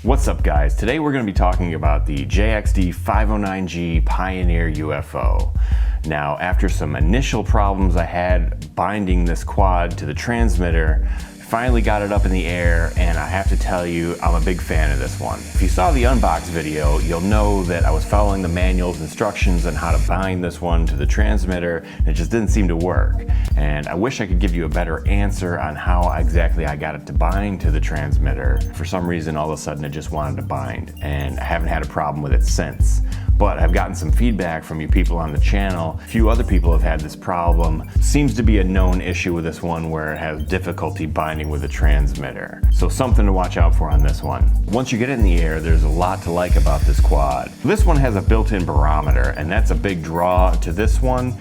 What's up guys? Today we're going to be talking about the JXD JD509G Pioneer UFO. Now, after some initial problems I had binding this quad to the transmitter, finally got it up in the air, and I have to tell you, I'm a big fan of this one. If you saw the unbox video, you'll know that I was following the manual's instructions on how to bind this one to the transmitter, and it just didn't seem to work. And I wish I could give you a better answer on how exactly I got it to bind to the transmitter. For some reason, all of a sudden it just wanted to bind, and I haven't had a problem with it since. But I've gotten some feedback from you people on the channel. A few other people have had this problem. Seems to be a known issue with this one where it has difficulty binding with the transmitter. So something to watch out for on this one. Once you get it in the air, there's a lot to like about this quad. This one has a built-in barometer, and that's a big draw to this one.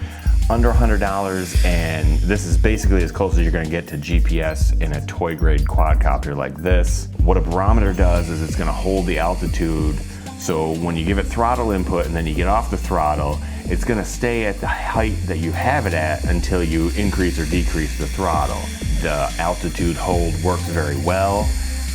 Under $100, and this is basically as close as you're going to get to GPS in a toy grade quadcopter like this. What a barometer does is it's going to hold the altitude, so when you give it throttle input and then you get off the throttle, it's going to stay at the height that you have it at until you increase or decrease the throttle. The altitude hold works very well.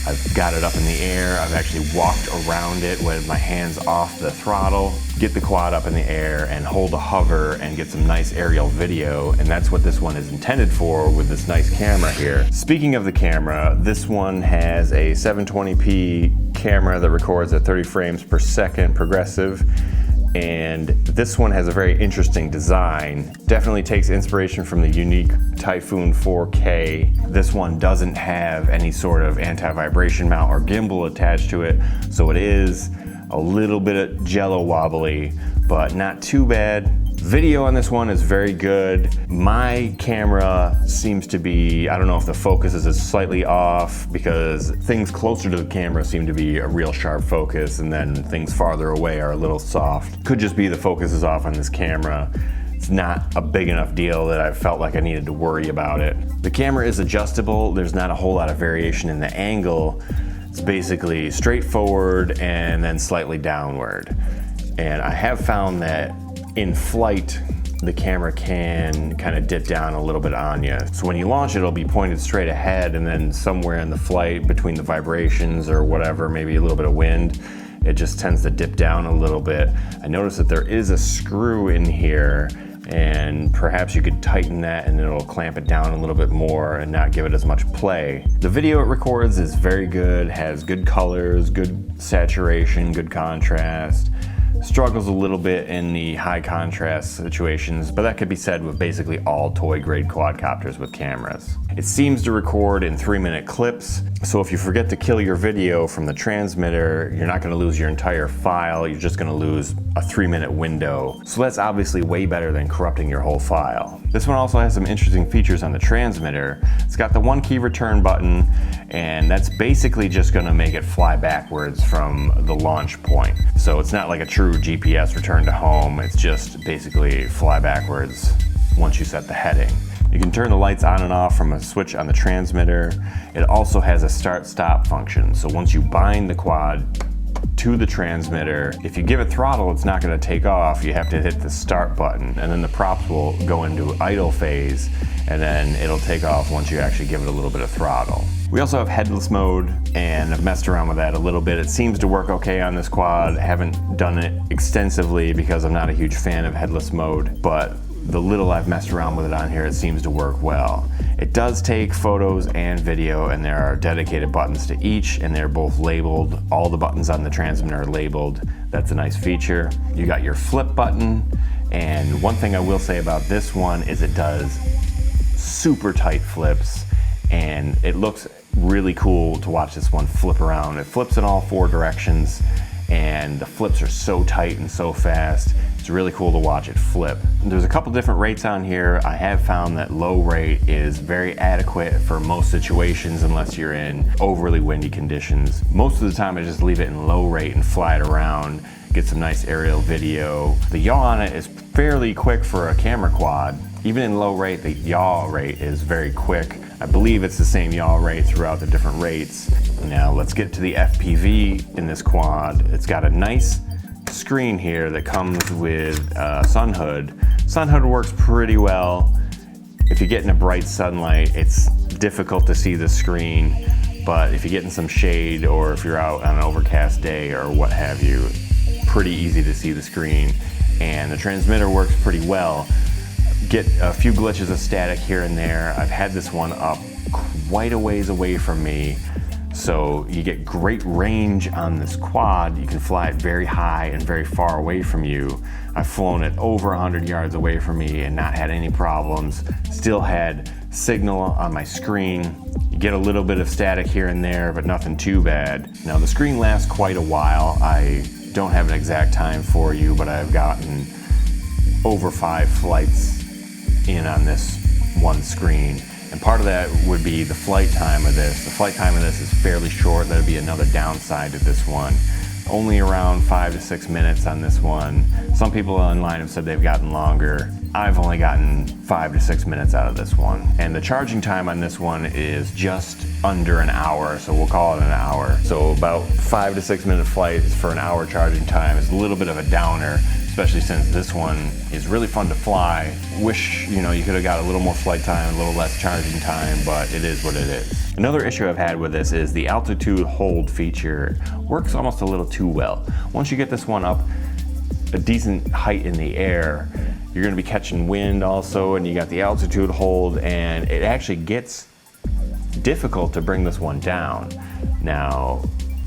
I've got it up in the air. I've actually walked around it with my hands off the throttle, get the quad up in the air and hold a hover and get some nice aerial video. And that's what this one is intended for with this nice camera here. Speaking of the camera, this one has a 720p camera that records at 30 frames per second progressive. And this one has a very interesting design. Definitely takes inspiration from the unique Typhoon 4K. This one doesn't have any sort of anti-vibration mount or gimbal attached to it, so it is a little bit of jello wobbly, but not too bad. Video on this one is very good. My camera seems to be, I don't know if the focus is slightly off, because things closer to the camera seem to be a real sharp focus, and then things farther away are a little soft. Could just be the focus is off on this camera. It's not a big enough deal that I felt like I needed to worry about it. The camera is adjustable. There's not a whole lot of variation in the angle. It's basically straightforward and then slightly downward. And I have found that in flight, the camera can kind of dip down a little bit on you. So when you launch it, it'll be pointed straight ahead, and then somewhere in the flight between the vibrations or whatever, maybe a little bit of wind, it just tends to dip down a little bit. I noticed that there is a screw in here, and perhaps you could tighten that and it'll clamp it down a little bit more and not give it as much play. The video it records is very good, has good colors, good saturation, good contrast. Struggles a little bit in the high contrast situations, but that could be said with basically all toy grade quadcopters with cameras. It seems to record in 3-minute clips, so if you forget to kill your video from the transmitter, you're not going to lose your entire file, you're just going to lose a 3-minute window. So that's obviously way better than corrupting your whole file. This one also has some interesting features on the transmitter. It's got the 1-key return button, and that's basically just going to make it fly backwards from the launch point. So it's not like a true GPS return to home, it's just basically fly backwards once you set the heading. You can turn the lights on and off from a switch on the transmitter. It also has a start-stop function, so once you bind the quad to the transmitter, if you give it throttle, it's not going to take off. You have to hit the start button, and then the props will go into idle phase, and then it'll take off once you actually give it a little bit of throttle. We also have headless mode, and I've messed around with that a little bit. It seems to work okay on this quad. I haven't done it extensively because I'm not a huge fan of headless mode, but the little I've messed around with it on here, it seems to work well. It does take photos and video, and there are dedicated buttons to each, and they're both labeled. All the buttons on the transmitter are labeled. That's a nice feature. You got your flip button, and one thing I will say about this one is it does super tight flips, and it looks really cool to watch this one flip around. It flips in all 4 directions, and the flips are so tight and so fast. It's really cool to watch it flip. There's a couple different rates on here. I have found that low rate is very adequate for most situations unless you're in overly windy conditions. Most of the time I just leave it in low rate and fly it around, get some nice aerial video. The yaw on it is fairly quick for a camera quad. Even in low rate, the yaw rate is very quick. I believe it's the same yaw rate throughout the different rates. Now let's get to the FPV in this quad. It's got a nice screen here that comes with sun hood. Sun hood works pretty well. If you get in a bright sunlight, it's difficult to see the screen, but if you get in some shade or if you're out on an overcast day or what have you, pretty easy to see the screen. And the transmitter works pretty well. Get a few glitches of static here and there. I've had this one up quite a ways away from me, so you get great range on this quad. You can fly it very high and very far away from you. I've flown it over 100 yards away from me and not had any problems. Still had signal on my screen. You get a little bit of static here and there, but nothing too bad. Now the screen lasts quite a while. I don't have an exact time for you, but I've gotten over 5 flights in on this one screen. And part of that would be the flight time of this. The flight time of this is fairly short. That'd be another downside to this one. Only around 5 to 6 minutes on this one. Some people online have said they've gotten longer. I've only gotten 5 to 6 minutes out of this one. And the charging time on this one is just under an hour, so we'll call it an hour. So about 5 to 6 minute flights for an hour charging time is a little bit of a downer, especially since this one is really fun to fly. Wish, you could have got a little more flight time, a little less charging time, but it is what it is. Another issue I've had with this is the altitude hold feature works almost a little too well. Once you get this one up a decent height in the air, you're gonna be catching wind also, and you got the altitude hold, and it actually gets difficult to bring this one down. Now,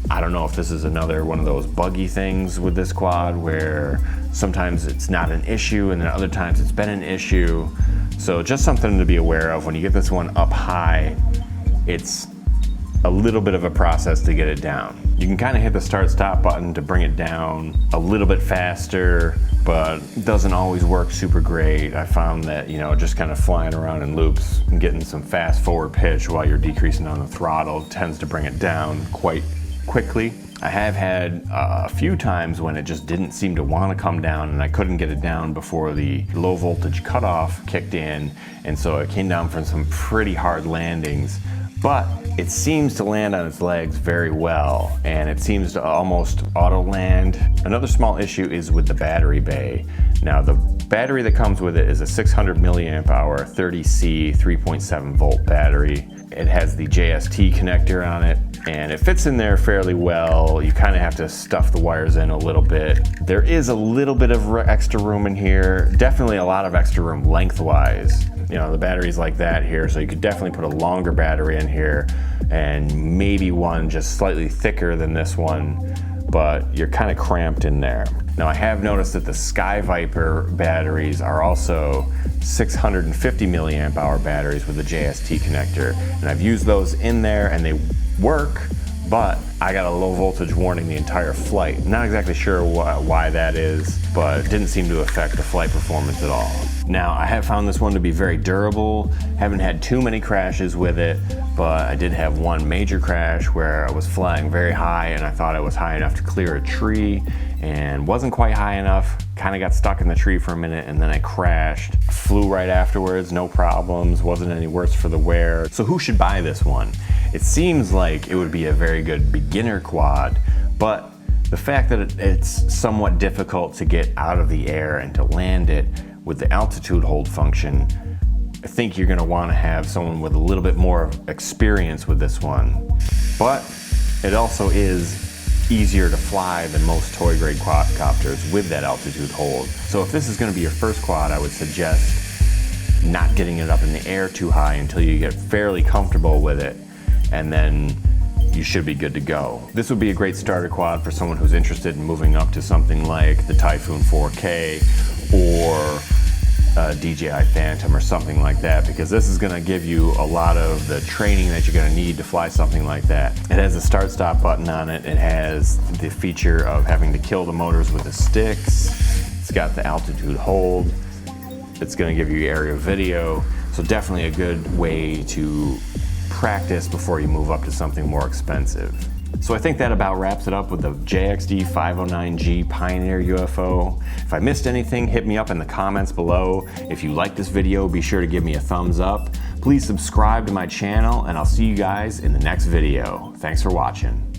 I don't know if this is another one of those buggy things with this quad where sometimes it's not an issue and then other times it's been an issue. So just something to be aware of when you get this one up high. It's a little bit of a process to get it down. You can kind of hit the start stop button to bring it down a little bit faster, but it doesn't always work super great. I found that, just kind of flying around in loops and getting some fast forward pitch while you're decreasing on the throttle tends to bring it down quite quickly. I have had a few times when it just didn't seem to want to come down, and I couldn't get it down before the low voltage cutoff kicked in, and so it came down from some pretty hard landings. But it seems to land on its legs very well, and it seems to almost auto land. Another small issue is with the battery bay. Now the battery that comes with it is a 600 milliamp hour 30C 3.7 volt battery. It has the JXD connector on it, and it fits in there fairly well. You kind of have to stuff the wires in a little bit. There is a little bit of extra room in here, definitely a lot of extra room lengthwise. The battery's like that here, so you could definitely put a longer battery in here and maybe one just slightly thicker than this one, but you're kind of cramped in there. Now I have noticed that the Sky Viper batteries are also 650 milliamp hour batteries with the JXD connector, and I've used those in there and they work, but I got a low voltage warning the entire flight. Not exactly sure why that is, but it didn't seem to affect the flight performance at all. Now, I have found this one to be very durable. Haven't had too many crashes with it, but I did have one major crash where I was flying very high and I thought I was high enough to clear a tree and wasn't quite high enough. Kind of got stuck in the tree for a minute and then I crashed. Flew right afterwards, no problems, wasn't any worse for the wear. So who should buy this one? It seems like it would be a very good beginner quad, but the fact that it's somewhat difficult to get out of the air and to land it with the altitude hold function, I think you're gonna wanna have someone with a little bit more experience with this one. But it also is easier to fly than most toy grade quadcopters with that altitude hold. So if this is gonna be your first quad, I would suggest not getting it up in the air too high until you get fairly comfortable with it, and then you should be good to go. This would be a great starter quad for someone who's interested in moving up to something like the Typhoon 4K or DJI Phantom or something like that, because this is going to give you a lot of the training that you're going to need to fly something like that. It has a start stop button on it. It has the feature of having to kill the motors with the sticks. It's got the altitude hold. It's going to give you aerial video. So definitely a good way to practice before you move up to something more expensive. So I think that about wraps it up with the JXD 509G Pioneer UFO. If I missed anything, hit me up in the comments below. If you like this video, be sure to give me a thumbs up. Please subscribe to my channel, and I'll see you guys in the next video. Thanks for watching.